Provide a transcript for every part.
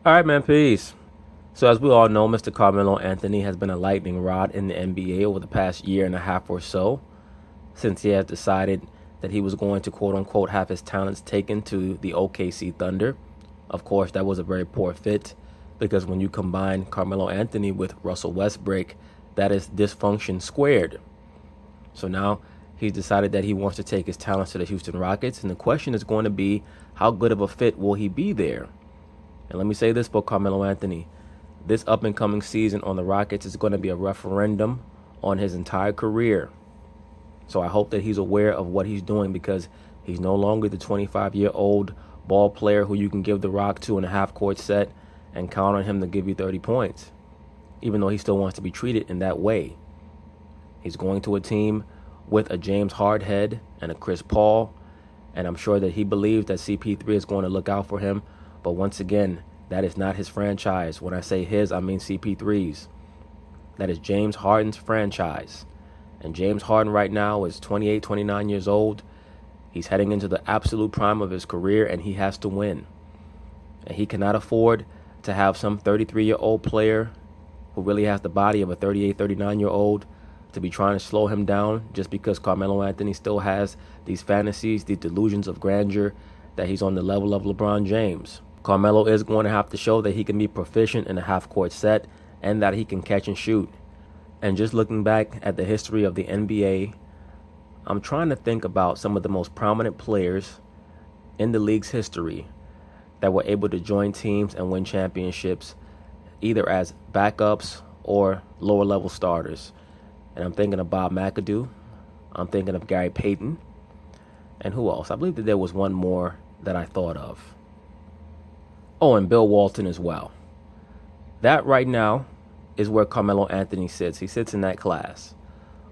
All right, man, peace. So as we all know, Mr. Carmelo Anthony has been a lightning rod in the NBA over the past year and a half or so, since he has decided that he was going to quote-unquote have his talents taken to the OKC Thunder. Of course, that was a very poor fit, because when you combine Carmelo Anthony with Russell Westbrook, that is dysfunction squared. So now he's decided that he wants to take his talents to the Houston Rockets, and the question is going to be, how good of a fit will he be there? And let me say this for Carmelo Anthony. This up-and-coming season on the Rockets is going to be a referendum on his entire career. So I hope that he's aware of what he's doing, because he's no longer the 25-year-old ball player who you can give the rock to in a half-court set and count on him to give you 30 points, even though he still wants to be treated in that way. He's going to a team with a James Harden and a Chris Paul, and I'm sure that he believes that CP3 is going to look out for him. But once again, that is not his franchise. When I say his, I mean CP3's. That is James Harden's franchise. And James Harden right now is 28, 29 years old. He's heading into the absolute prime of his career, and he has to win. And he cannot afford to have some 33-year-old player who really has the body of a 38, 39-year-old to be trying to slow him down just because Carmelo Anthony still has these fantasies, these delusions of grandeur, that he's on the level of LeBron James. Carmelo is going to have to show that he can be proficient in a half-court set and that he can catch and shoot. And just looking back at the history of the NBA, I'm trying to think about some of the most prominent players in the league's history that were able to join teams and win championships, either as backups or lower-level starters. And I'm thinking of Bob McAdoo. I'm thinking of Gary Payton. And who else? I believe that there was one more that I thought of. Oh, and Bill Walton as well. That right now is where Carmelo Anthony sits. He sits in that class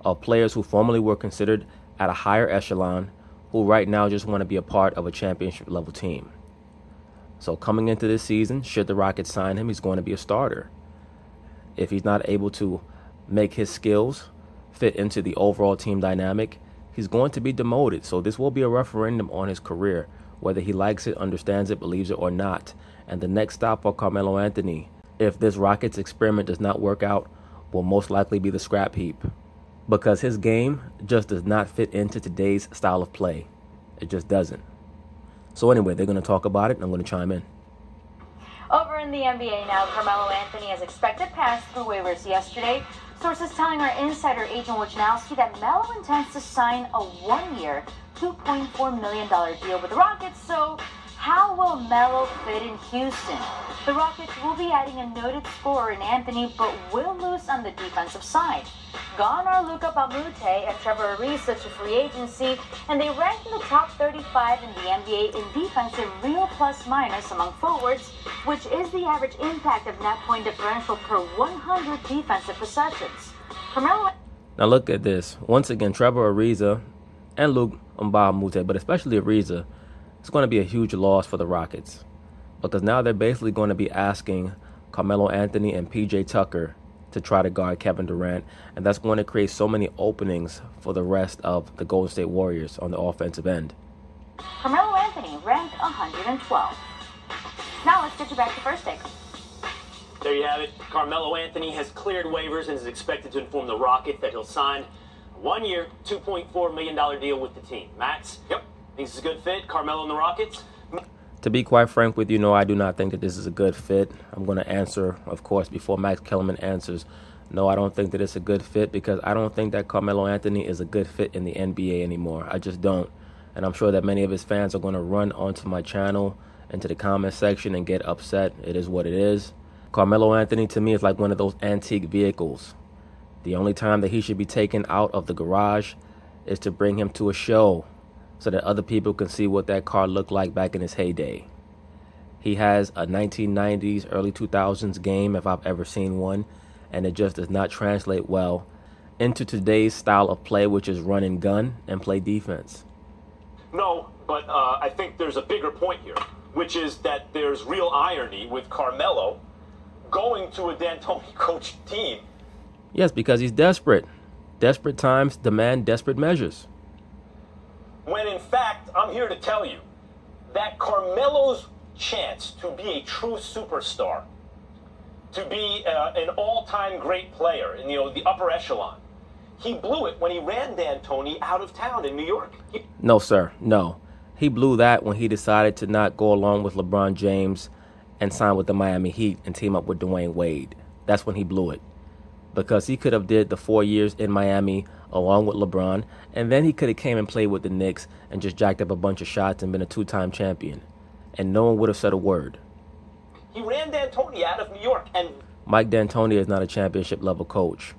of players who formerly were considered at a higher echelon, who right now just want to be a part of a championship-level team. So coming into this season, should the Rockets sign him, he's going to be a starter. If he's not able to make his skills fit into the overall team dynamic, he's going to be demoted. So this will be a referendum on his career, whether he likes it, understands it, believes it, or not. And the next stop for Carmelo Anthony, if this Rockets experiment does not work out, will most likely be the scrap heap, because his game just does not fit into today's style of play. It just doesn't. So anyway, they're going to talk about it, and I'm going to chime in. Over in the NBA now, Carmelo Anthony has expected pass through waivers yesterday. Sources telling our insider agent Wojnarowski that Melo intends to sign a one-year, $2.4 million deal with the Rockets. So how will Melo fit in Houston? The Rockets will be adding a noted scorer in Anthony, but will lose on the defensive side. Gone are Luka Bamute and Trevor Ariza to free agency, and they rank in the top 35 in the NBA in defensive real plus-minus among forwards, which is the average impact of net point differential per 100 defensive possessions. Carmelo. Now look at this. Once again, Trevor Ariza and Luke Mbamute, but especially Ariza, it's going to be a huge loss for the Rockets, because now they're basically going to be asking Carmelo Anthony and PJ Tucker to try to guard Kevin Durant, and that's going to create so many openings for the rest of the Golden State Warriors on the offensive end. Carmelo Anthony ranked 112. Now let's get you back to First Take. There you have it. Carmelo Anthony has cleared waivers and is expected to inform the Rockets that he'll sign a one-year, $2.4 million deal with the team. Max? Yep. Thinks it's a good fit, Carmelo and the Rockets? To be quite frank with you, no, I do not think that this is a good fit. I'm going to answer, of course, before Max Kellerman answers. No, I don't think that it's a good fit, because I don't think that Carmelo Anthony is a good fit in the NBA anymore. I just don't. And I'm sure that many of his fans are going to run onto my channel, into the comment section, and get upset. It is what it is. Carmelo Anthony, to me, is like one of those antique vehicles. The only time that he should be taken out of the garage is to bring him to a show, so that other people can see what that car looked like back in its heyday. He has a 1990s, early 2000s game, if I've ever seen one, and it just does not translate well into today's style of play, which is run and gun and play defense. No, but I think there's a bigger point here, which is that there's real irony with Carmelo going to a D'Antoni coached team. Yes, because he's desperate. Desperate times demand desperate measures. When in fact, I'm here to tell you that Carmelo's chance to be a true superstar, to be an all-time great player in the upper echelon. He blew it when he ran D'Antoni out of town in New York. No, sir, no. He blew that when he decided to not go along with LeBron James and sign with the Miami Heat and team up with Dwayne Wade. That's when he blew it. Because he could have did the 4 years in Miami along with LeBron, and then he could have came and played with the Knicks and just jacked up a bunch of shots and been a two-time champion. And no one would have said a word. He ran D'Antoni out of New York, and Mike D'Antoni is not a championship-level coach.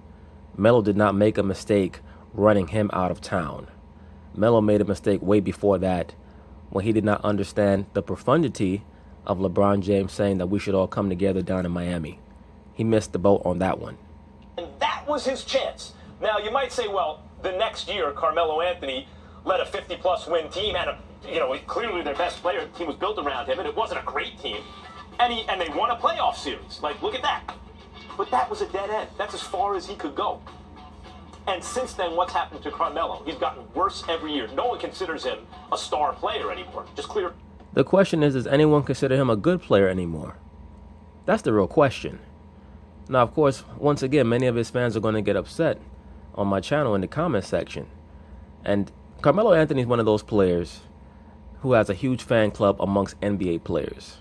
Melo did not make a mistake running him out of town. Melo made a mistake way before that when he did not understand the profundity of LeBron James saying that we should all come together down in Miami. He missed the boat on that one. And that was his chance. Now, you might say, well, the next year, Carmelo Anthony led a 50-plus win team, and clearly their best player team was built around him, and it wasn't a great team. And they won a playoff series. Like, look at that. But that was a dead end. That's as far as he could go. And since then, what's happened to Carmelo? He's gotten worse every year. No one considers him a star player anymore. Just clear. The question is, does anyone consider him a good player anymore? That's the real question. Now, of course, once again, many of his fans are going to get upset on my channel in the comment section. And Carmelo Anthony is one of those players who has a huge fan club amongst NBA players.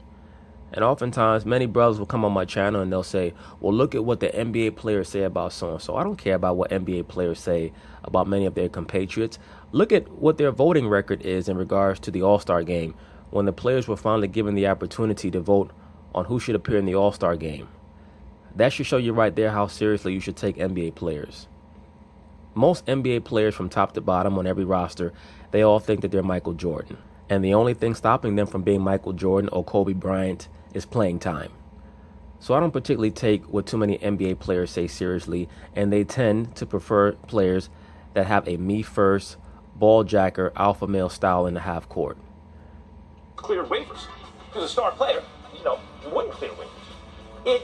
And oftentimes, many brothers will come on my channel and they'll say, well, look at what the NBA players say about so-and-so. I don't care about what NBA players say about many of their compatriots. Look at what their voting record is in regards to the All-Star game when the players were finally given the opportunity to vote on who should appear in the All-Star game. That should show you right there how seriously you should take NBA players. Most NBA players from top to bottom on every roster, they all think that they're Michael Jordan. And the only thing stopping them from being Michael Jordan or Kobe Bryant is playing time. So I don't particularly take what too many NBA players say seriously, and they tend to prefer players that have a me-first, ball-jacker, alpha male style in the half court. Cleared waivers. If he was a star player, you wouldn't clear waivers.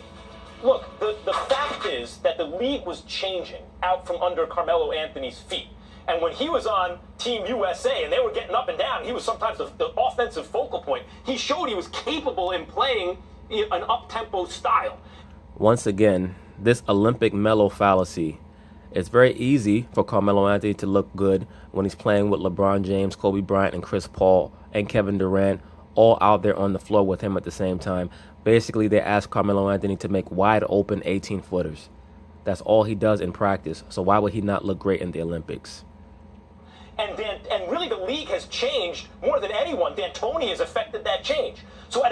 Look, the fact is that the league was changing out from under Carmelo Anthony's feet. And when he was on Team USA and they were getting up and down, he was sometimes the offensive focal point. He showed he was capable in playing an up-tempo style. Once again, this Olympic Melo fallacy. It's very easy for Carmelo Anthony to look good when he's playing with LeBron James, Kobe Bryant, and Chris Paul, and Kevin Durant all out there on the floor with him at the same time. Basically, they ask Carmelo Anthony to make wide-open 18-footers. That's all he does in practice, so why would he not look great in the Olympics? And really the league has changed more than anyone. D'Antoni has affected that change. So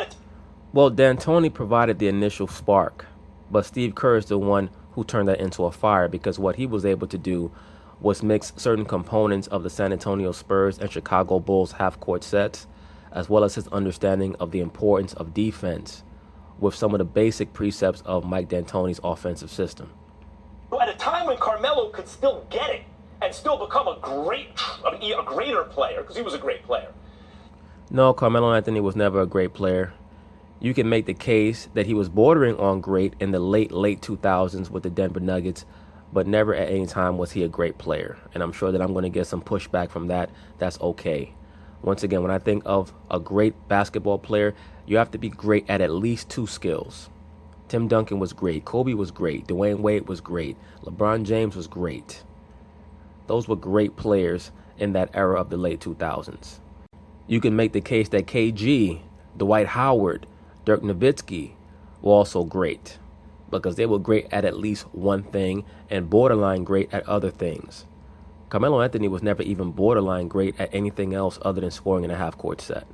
Well, D'Antoni provided the initial spark, but Steve Kerr is the one who turned that into a fire, because what he was able to do was mix certain components of the San Antonio Spurs and Chicago Bulls half-court sets, as well as his understanding of the importance of defense with some of the basic precepts of Mike D'Antoni's offensive system. At a time when Carmelo could still get it and still become a greater player, because he was a great player. No, Carmelo Anthony was never a great player. You can make the case that he was bordering on great in the late 2000s with the Denver Nuggets, but never at any time was he a great player. And I'm sure that I'm going to get some pushback from that. That's okay. Once again, when I think of a great basketball player, you have to be great at least two skills. Tim Duncan was great. Kobe was great. Dwayne Wade was great. LeBron James was great. Those were great players in that era of the late 2000s. You can make the case that KG, Dwight Howard, Dirk Nowitzki were also great because they were great at least one thing and borderline great at other things. Carmelo Anthony was never even borderline great at anything else other than scoring in a half-court set.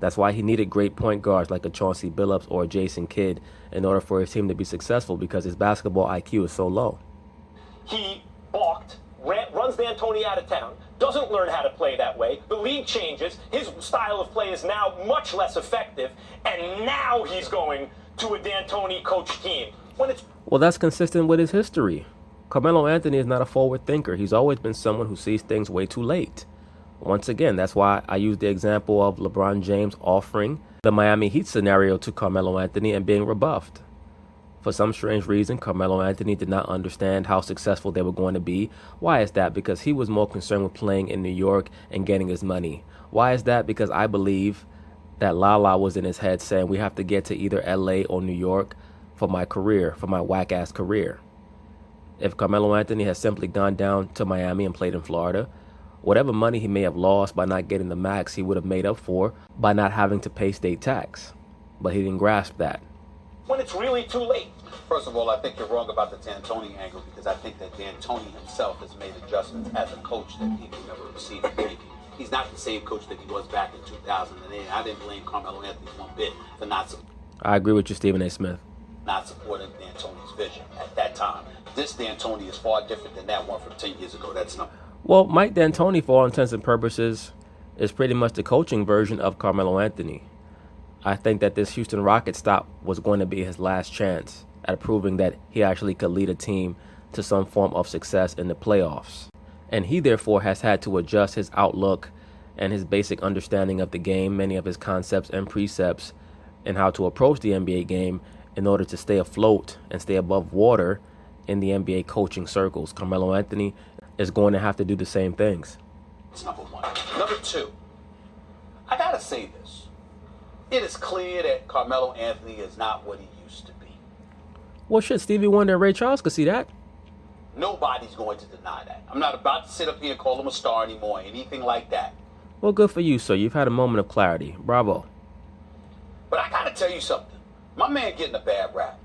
That's why he needed great point guards like a Chauncey Billups or a Jason Kidd in order for his team to be successful, because his basketball IQ is so low. He balked, runs D'Antoni out of town, doesn't learn how to play that way. The league changes. His style of play is now much less effective, and now he's going to a D'Antoni coach team. Well, that's consistent with his history. Carmelo Anthony is not a forward thinker. He's always been someone who sees things way too late. Once again, that's why I use the example of LeBron James offering the Miami Heat scenario to Carmelo Anthony and being rebuffed. For some strange reason, Carmelo Anthony did not understand how successful they were going to be. Why is that? Because he was more concerned with playing in New York and getting his money. Why is that? Because I believe that Lala was in his head saying we have to get to either LA or New York for my career, for my whack-ass career. If Carmelo Anthony has simply gone down to Miami and played in Florida, whatever money he may have lost by not getting the max, he would have made up for by not having to pay state tax. But he didn't grasp that. When it's really too late. First of all, I think you're wrong about the D'Antoni angle because I think that D'Antoni himself has made adjustments as a coach that he will never receive. He's not the same coach that he was back in 2008. I didn't blame Carmelo Anthony one bit for I agree with you, Stephen A. Smith. Not supporting D'Antoni's vision at that time. This D'Antoni is far different than that one from 10 years ago. That's not. Well, Mike D'Antoni, for all intents and purposes, is pretty much the coaching version of Carmelo Anthony. I think that this Houston Rockets stop was going to be his last chance at proving that he actually could lead a team to some form of success in the playoffs. And he therefore has had to adjust his outlook and his basic understanding of the game, many of his concepts and precepts, and how to approach the NBA game in order to stay afloat and stay above water in the NBA coaching circles. Carmelo Anthony is going to have to do the same things. That's number one. Number two, I gotta say this. It is clear that Carmelo Anthony is not what he used to be. Well, shit, Stevie Wonder and Ray Charles could see that. Nobody's going to deny that. I'm not about to sit up here and call him a star anymore, anything like that. Well, good for you, sir. You've had a moment of clarity. Bravo. But I gotta tell you something. My man getting a bad rap.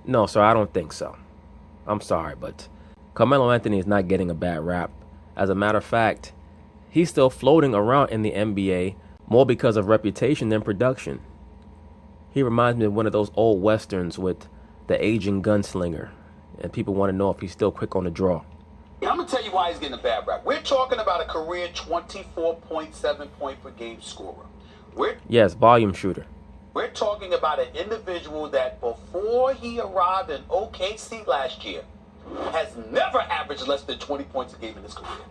No, sir, I don't think so. I'm sorry, but Carmelo Anthony is not getting a bad rap. As a matter of fact, he's still floating around in the NBA more because of reputation than production. He reminds me of one of those old westerns with the aging gunslinger, and people want to know if he's still quick on the draw. I'm going to tell you why he's getting a bad rap. We're talking about a career 24.7 point per game scorer. Yes, volume shooter. We're talking about an individual that before he arrived in OKC last year has never averaged less than 20 points a game in his career.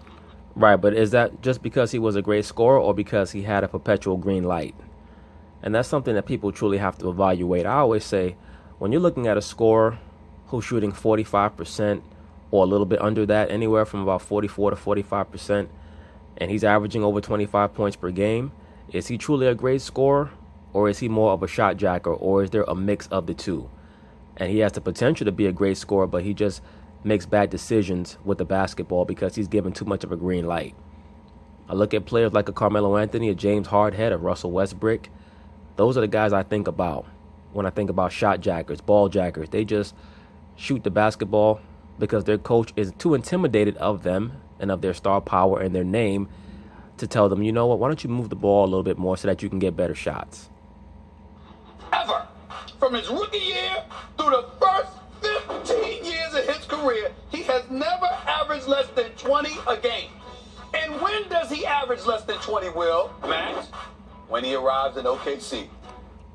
Right, but is that just because he was a great scorer or because he had a perpetual green light? And that's something that people truly have to evaluate. I always say, when you're looking at a scorer who's shooting 45% or a little bit under that, anywhere from about 44 to 45%, and he's averaging over 25 points per game, is he truly a great scorer, or is he more of a shot jacker, or is there a mix of the two? And he has the potential to be a great scorer, but he just makes bad decisions with the basketball because he's given too much of a green light. I look at players like a Carmelo Anthony, a James Harden, a Russell Westbrook. Those are the guys I think about when I think about shot jackers, ball jackers. They just shoot the basketball because their coach is too intimidated of them and of their star power and their name to tell them, you know what, why don't you move the ball a little bit more so that you can get better shots. Ever. From his rookie year through the first 15 years of his career, he has never averaged less than 20 a game. And when does he average less than 20, Will? Max? When he arrives in OKC.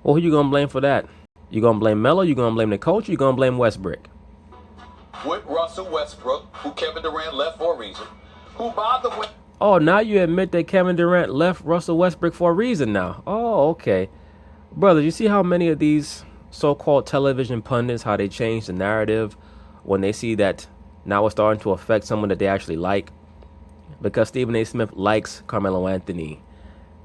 Well, who you going to blame for that? You going to blame Melo? You going to blame the coach? You going to blame Westbrook? With Russell Westbrook, who Kevin Durant left for a reason, who, by the way... Oh, now you admit that Kevin Durant left Russell Westbrook for a reason now. Oh, okay. Brother, you see how many of these so-called television pundits, how they change the narrative when they see that now it's starting to affect someone that they actually like? Because Stephen A. Smith likes Carmelo Anthony,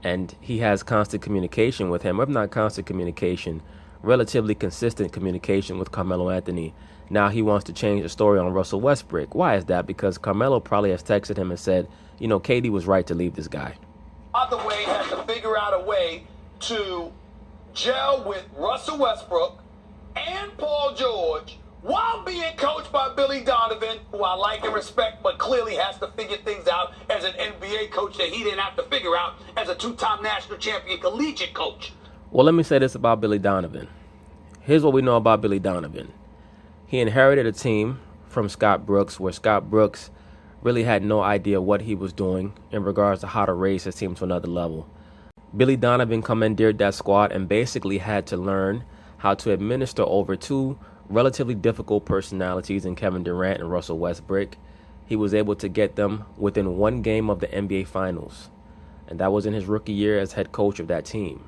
and he has constant communication with him. If not constant communication, relatively consistent communication with Carmelo Anthony. Now he wants to change the story on Russell Westbrook. Why is that? Because Carmelo probably has texted him and said, you know, KD was right to leave this guy. Other way has to figure out a way to gel with Russell Westbrook and Paul George while being coached by Billy Donovan, who I like and respect, but clearly has to figure things out as an NBA coach that he didn't have to figure out as a two-time national champion collegiate coach. Well, let me say this about Billy Donovan. Here's what we know about Billy Donovan. He inherited a team from Scott Brooks where Scott Brooks really had no idea what he was doing in regards to how to raise his team to another level. Billy Donovan commandeered that squad and basically had to learn how to administer over two relatively difficult personalities in Kevin Durant and Russell Westbrook. He was able to get them within one game of the NBA Finals, and that was in his rookie year as head coach of that team.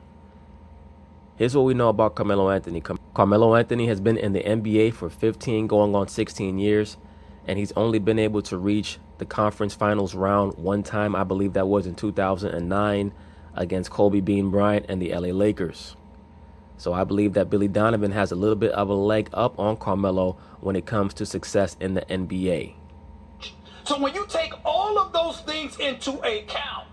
Here's what we know about Carmelo Anthony. Carmelo Anthony has been in the NBA for 15 going on 16 years, and he's only been able to reach the conference finals round one time. I believe that was in 2009 against Kobe Bean Bryant and the LA Lakers. So I believe that Billy Donovan has a little bit of a leg up on Carmelo when it comes to success in the NBA. So when you take all of those things into account,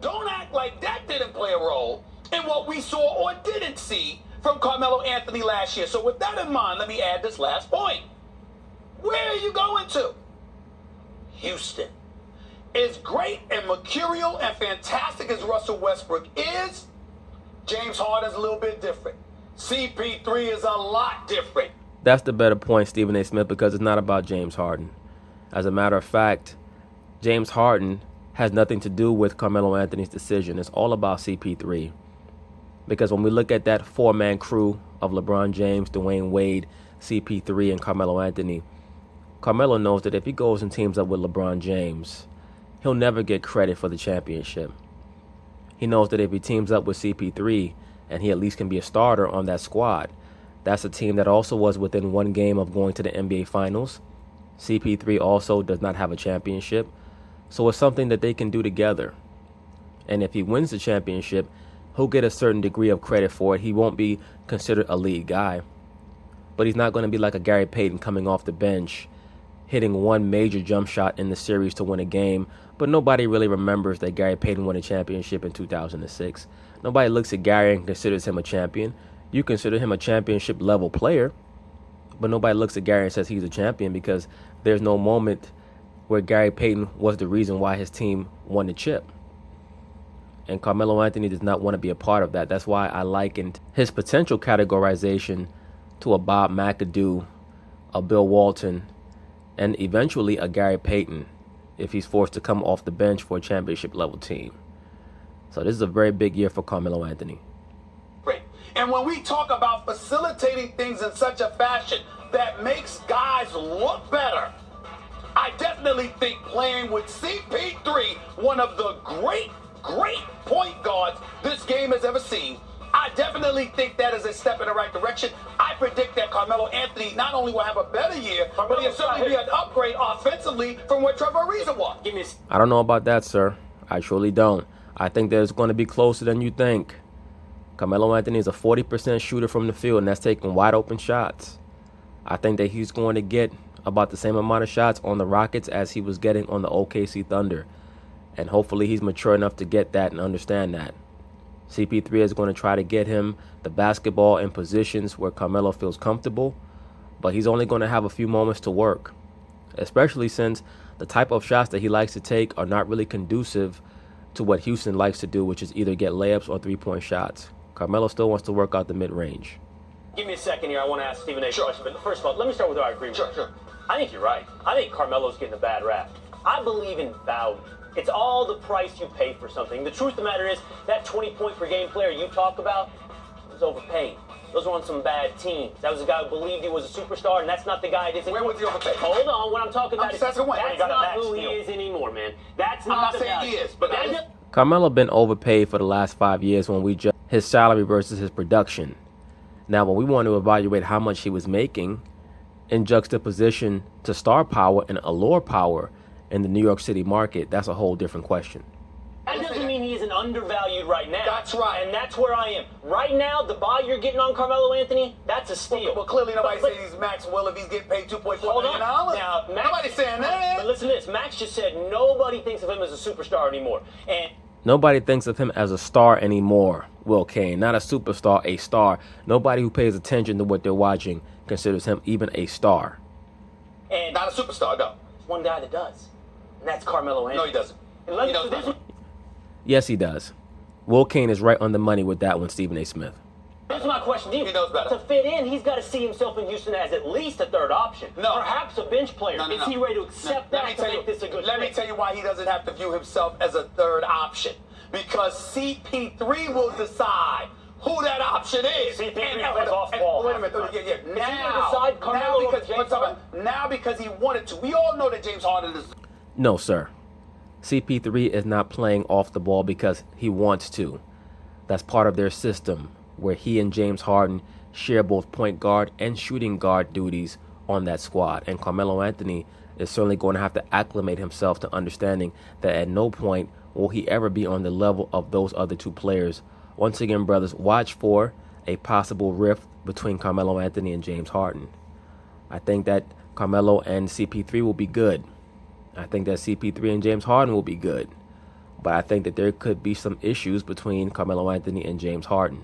don't act like that didn't play a role in what we saw or didn't see from Carmelo Anthony last year. So with that in mind, let me add this last point. Where are you going to? Houston. As great and mercurial and fantastic as Russell Westbrook is, James Harden's a little bit different. CP3 is a lot different. That's the better point, Stephen A. Smith, because it's not about James Harden. As a matter of fact, James Harden has nothing to do with Carmelo Anthony's decision. It's all about CP3. Because when we look at that four-man crew of LeBron James, Dwayne Wade, CP3, and Carmelo Anthony, Carmelo knows that if he goes and teams up with LeBron James, he'll never get credit for the championship. He knows that if he teams up with CP3 and he at least can be a starter on that squad, that's a team that also was within one game of going to the NBA Finals. CP3 also does not have a championship, so it's something that they can do together. And if he wins the championship, he'll get a certain degree of credit for it. He won't be considered a lead guy, but he's not going to be like a Gary Payton coming off the bench, hitting one major jump shot in the series to win a game, but nobody really remembers that Gary Payton won a championship in 2006. Nobody looks at Gary and considers him a champion. You consider him a championship level player, but nobody looks at Gary and says he's a champion because there's no moment where Gary Payton was the reason why his team won the chip. And Carmelo Anthony does not want to be a part of that. That's why I likened his potential categorization to a Bob McAdoo, a Bill Walton, and eventually a Gary Payton if he's forced to come off the bench for a championship level team. So this is a very big year for Carmelo Anthony. Great. And when we talk about facilitating things in such a fashion that makes guys look better, I definitely think playing with CP3, one of the great point guards this game has ever seen, I definitely think that is a step in the right direction. I predict that Carmelo Anthony not only will have a better year, but he'll certainly be an upgrade offensively from what Trevor Ariza was. I don't know about that, sir. I truly don't. I think that it's going to be closer than you think. Carmelo Anthony is a 40% shooter from the field, and that's taking wide open shots. I think that he's going to get about the same amount of shots on the Rockets as he was getting on the OKC Thunder. And hopefully he's mature enough to get that and understand that. CP3 is going to try to get him the basketball in positions where Carmelo feels comfortable, but he's only going to have a few moments to work, especially since the type of shots that he likes to take are not really conducive to what Houston likes to do, which is either get layups or three-point shots. Carmelo still wants to work out the mid-range. Give me a second here. I want to ask Stephen A. a question. But first of all, let me start with our agreement. Sure. I think you're right. I think Carmelo's getting a bad rap. I believe in value. It's all the price you pay for something. The truth of the matter is that 20-point-per-game player you talk about was overpaid. Those were on some bad teams. That was a guy who believed he was a superstar, and that's not the guy that isn't. Where was he overpaid? Hold on. What I'm talking about is that's not who he is anymore, man. That's not the value. I'm not saying he is, but Carmelo been overpaid for the last 5 years when we judge his salary versus his production. Now, when we want to evaluate how much he was making in juxtaposition to star power and allure power in the New York City market, that's a whole different question. That doesn't mean he isn't undervalued right now. That's right. And that's where I am. Right now, the buy you're getting on Carmelo Anthony, that's a steal. Well, clearly nobody says he's Max Will if he's getting paid $2.4 million. Now, nobody's saying that. But listen to this. Max just said nobody thinks of him as a superstar anymore. And nobody thinks of him as a star anymore, Will Kane. Not a superstar, a star. Nobody who pays attention to what they're watching considers him even a star. And not a superstar, no. There's one guy that does. And that's Carmelo Anthony. No, he doesn't. He does. Yes, he does. Will Kane is right on the money with that one, Stephen A. Smith. Here's my question to you. He knows better. To fit in, he's got to see himself in Houston as at least a third option. No. Perhaps a bench player. No. Is he ready to accept that to make this a good Let me tell you why he doesn't have to view himself as a third option. Because CP3 will decide who that option is. CP3 plays off ball. Wait a minute. Yeah. Now because he wanted to. We all know that James Harden is. No, sir. CP3 is not playing off the ball because he wants to. That's part of their system where he and James Harden share both point guard and shooting guard duties on that squad. And Carmelo Anthony is certainly going to have to acclimate himself to understanding that at no point will he ever be on the level of those other two players? Once again, brothers, watch for a possible rift between Carmelo Anthony and James Harden. I think that Carmelo and CP3 will be good. I think that CP3 and James Harden will be good. But I think that there could be some issues between Carmelo Anthony and James Harden.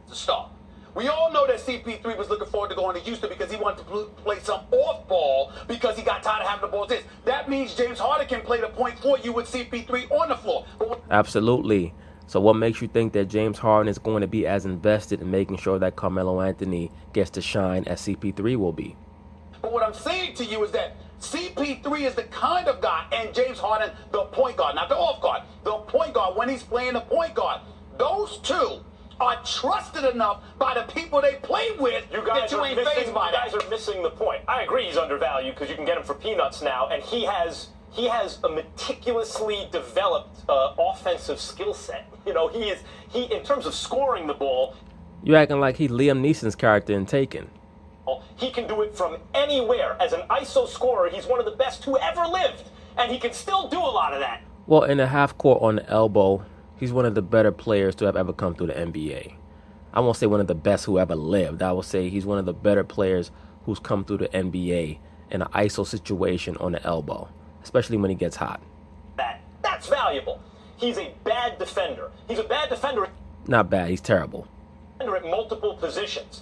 To start. We all know that CP3 was looking forward to going to Houston because he wanted to play some off ball because he got tired of having the ball this. That means James Harden can play the point for you with CP3 on the floor. Absolutely. So what makes you think that James Harden is going to be as invested in making sure that Carmelo Anthony gets to shine as CP3 will be? But what I'm saying to you is that CP3 is the kind of guy, and James Harden, the point guard, not the off guard, the point guard, when he's playing the point guard, those two are trusted enough by the people they play with that you ain't fazed by that. You guys are missing the point. I agree he's undervalued because you can get him for peanuts now, and he has a meticulously developed offensive skill set. You know, he in terms of scoring the ball. You're acting like he's Liam Neeson's character in Taken. He can do it from anywhere. As an ISO scorer, he's one of the best who ever lived, and he can still do a lot of that. Well, in the half court on the elbow, he's one of the better players to have ever come through the NBA. I won't say one of the best who ever lived. I will say he's one of the better players who's come through the NBA in an ISO situation on the elbow, especially when he gets hot. That's valuable. He's a bad defender. He's a bad defender. Not bad. He's terrible. At multiple positions.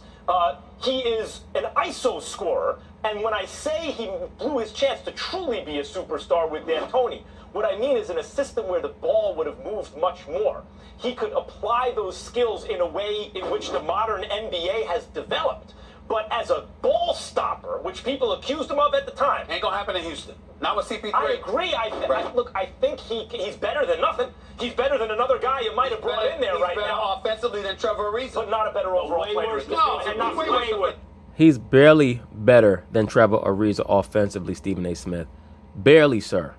He is an ISO scorer, and when I say he blew his chance to truly be a superstar with D'Antoni, what I mean is in a system where the ball would have moved much more. He could apply those skills in a way in which the modern NBA has developed. But as a ball stopper, which people accused him of at the time, Ain't gonna happen in Houston. Not with CP3. I agree. I think he's better than nothing. He's better than another guy you might have brought in there right now. He's better offensively than Trevor Ariza. But not a better overall player. He's barely better than Trevor Ariza offensively, Stephen A. Smith. Barely, sir.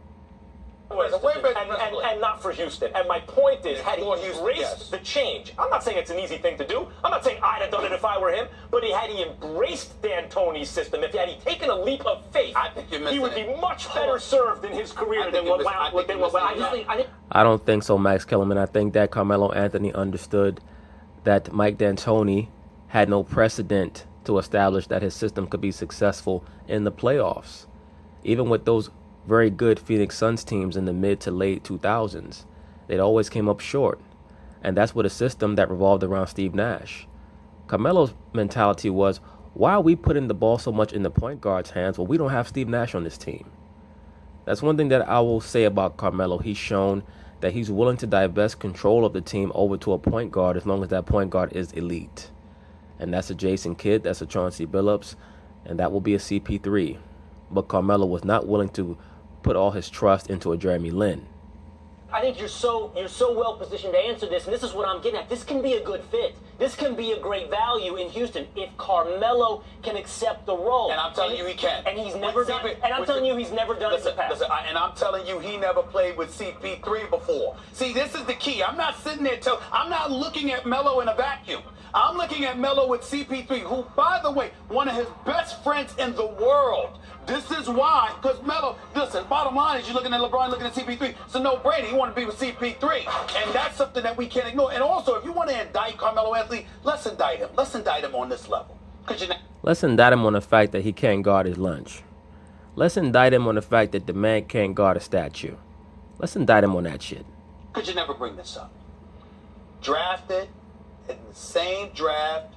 And not for Houston. And my point is, had he embraced the change, I'm not saying it's an easy thing to do. I'm not saying I'd have done it if I were him, but had he embraced D'Antoni's system, had he taken a leap of faith, he would be much better served in his career than what I don't think so, Max Kellerman. I think that Carmelo Anthony understood that Mike D'Antoni had no precedent to establish that his system could be successful in the playoffs. Even with those very good Phoenix Suns teams in the mid to late 2000s, they'd always came up short. And that's with a system that revolved around Steve Nash. Carmelo's mentality was, why are we putting the ball so much in the point guard's hands when we don't have Steve Nash on this team? That's one thing that I will say about Carmelo. He's shown that he's willing to divest control of the team over to a point guard as long as that point guard is elite. And that's a Jason Kidd, that's a Chauncey Billups, and that will be a CP3. But Carmelo was not willing to put all his trust into a Jeremy Lin. I think you're so well positioned to answer this, and this is what I'm getting at. This can be a good fit. This can be a great value in Houston if Carmelo can accept the role. And I'm telling you he can. And he's never done it. And I'm telling you he's never done it in the past. And I'm telling you he never played with CP3 before. See, this is the key. I'm not sitting there I'm not looking at Melo in a vacuum. I'm looking at Melo with CP3, who, by the way, one of his best friends in the world. This is why, because Melo, listen, bottom line is you're looking at LeBron, looking at CP3. It's a no-brainer. He want to be with CP3. And that's something that we can't ignore. And also, if you want to indict Carmelo Anthony, let's indict him. Let's indict him on this level. Let's indict him on the fact that he can't guard his lunch. Let's indict him on the fact that the man can't guard a statue. Let's indict him on that shit. Could you never bring this up? Drafted in the same draft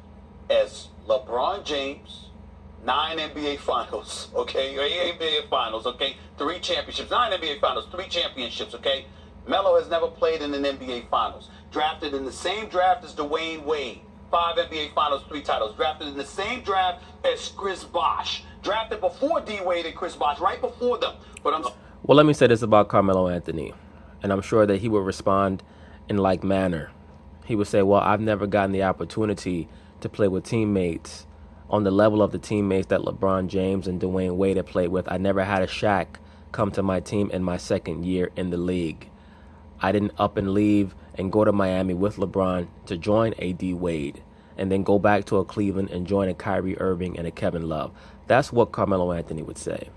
as LeBron James, 9 NBA Finals, okay? 8 NBA Finals, okay? 3 championships. 9 NBA Finals, 3 championships, okay? Melo has never played in an NBA Finals. Drafted in the same draft as Dwayne Wade. 5 NBA Finals, 3 titles. Drafted in the same draft as Chris Bosh. Drafted before D. Wade and Chris Bosh, right before them. But Well, let me say this about Carmelo Anthony, and I'm sure that he will respond in like manner. He would say, well, I've never gotten the opportunity to play with teammates on the level of the teammates that LeBron James and Dwayne Wade have played with. I never had a Shaq come to my team in my second year in the league. I didn't up and leave and go to Miami with LeBron to join a D. Wade and then go back to a Cleveland and join a Kyrie Irving and a Kevin Love. That's what Carmelo Anthony would say.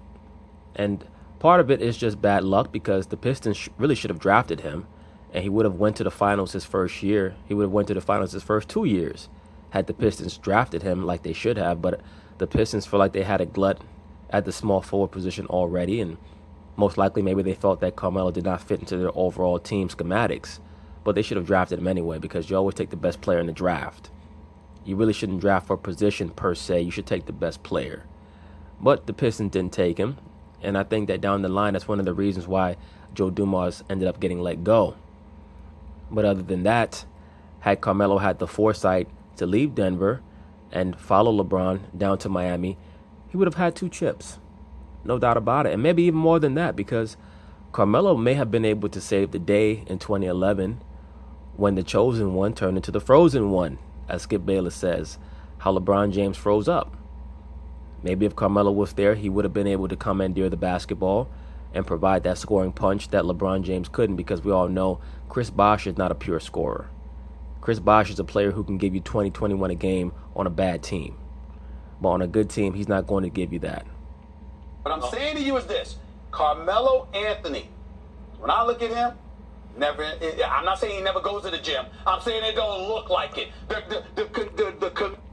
And Part of it is just bad luck because the Pistons really should have drafted him, and he would have went to the finals his first year. He would have went to the finals his first 2 years had the Pistons drafted him like they should have. But the Pistons feel like they had a glut at the small forward position already, and most likely maybe they felt that Carmelo did not fit into their overall team schematics. But they should have drafted him anyway because you always take the best player in the draft. You really shouldn't draft for a position per se. You should take the best player. But the Pistons didn't take him. And I think that down the line, that's one of the reasons why Joe Dumars ended up getting let go. But other than that, had Carmelo had the foresight to leave Denver and follow LeBron down to Miami, he would have had 2 chips. No doubt about it. And maybe even more than that, because Carmelo may have been able to save the day in 2011 when the chosen one turned into the frozen one, as Skip Bayless says, how LeBron James froze up. Maybe if Carmelo was there, he would have been able to commandeer the basketball and provide that scoring punch that LeBron James couldn't, because we all know Chris Bosh is not a pure scorer. Chris Bosh is a player who can give you 20, 21 a game on a bad team. But on a good team, he's not going to give you that. What I'm saying to you is this. Carmelo Anthony, when I look at him, I'm not saying he never goes to the gym. I'm saying it don't look like it.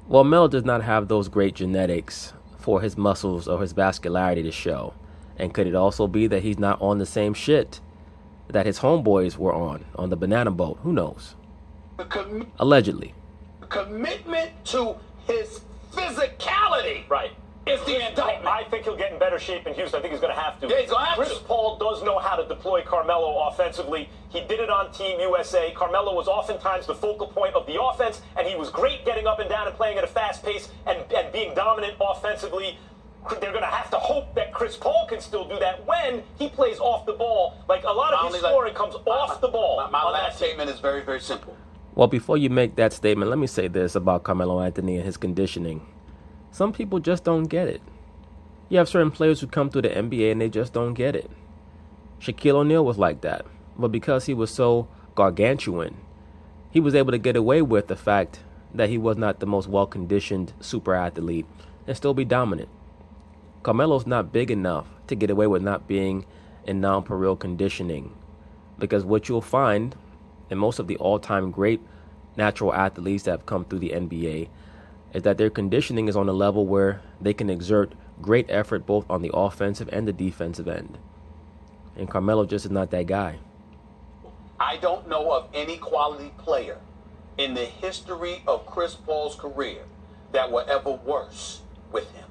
Well, Melo does not have those great genetics for his muscles or his vascularity to show. And could it also be that he's not on the same shit that his homeboys were on the banana boat? Who knows? Allegedly. Commitment to his physicality. Right. Is the indictment. I think he'll get in better shape in Houston. I think he's going to have to. Yeah, he's going to have Chris to. Paul does know how to deploy Carmelo offensively. He did it on Team USA. Carmelo was oftentimes the focal point of the offense, and he was great getting up and down and playing at a fast pace and being dominant offensively. They're going to have to hope that Chris Paul can still do that when he plays off the ball. Like, a lot of his scoring comes off the ball. My last statement is very, very simple. Well, before you make that statement, let me say this about Carmelo Anthony and his conditioning. Some people just don't get it. You have certain players who come through the NBA and they just don't get it. Shaquille O'Neal was like that. But because he was so gargantuan, he was able to get away with the fact that he was not the most well-conditioned super athlete and still be dominant. Carmelo's not big enough to get away with not being in non-pareil conditioning. Because what you'll find in most of the all-time great natural athletes that have come through the NBA is that their conditioning is on a level where they can exert great effort both on the offensive and the defensive end. And Carmelo just is not that guy. I don't know of any quality player in the history of Chris Paul's career that were ever worse with him.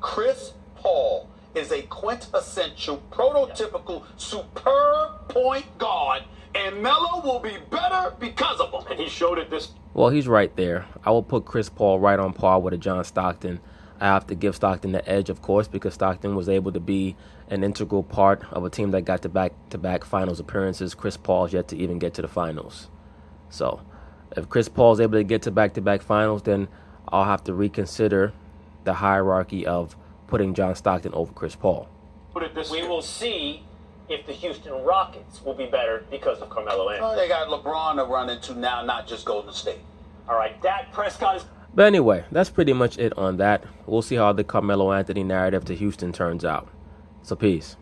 Chris Paul is a quintessential, prototypical, superb point guard, and Melo will be better because of him. And he showed it this. Well, he's right there. I will put Chris Paul right on par with a John Stockton. I have to give Stockton the edge, of course, because Stockton was able to be an integral part of a team that got to back-to-back finals appearances. Chris Paul's yet to even get to the finals. So, if Chris Paul's able to get to back-to-back finals, then I'll have to reconsider the hierarchy of putting John Stockton over Chris Paul. Put it this way. We will see if the Houston Rockets will be better because of Carmelo Anthony. Well, they got LeBron to run into now, not just Golden State. All right, Dak Prescott is... But anyway, that's pretty much it on that. We'll see how the Carmelo Anthony narrative to Houston turns out. So peace.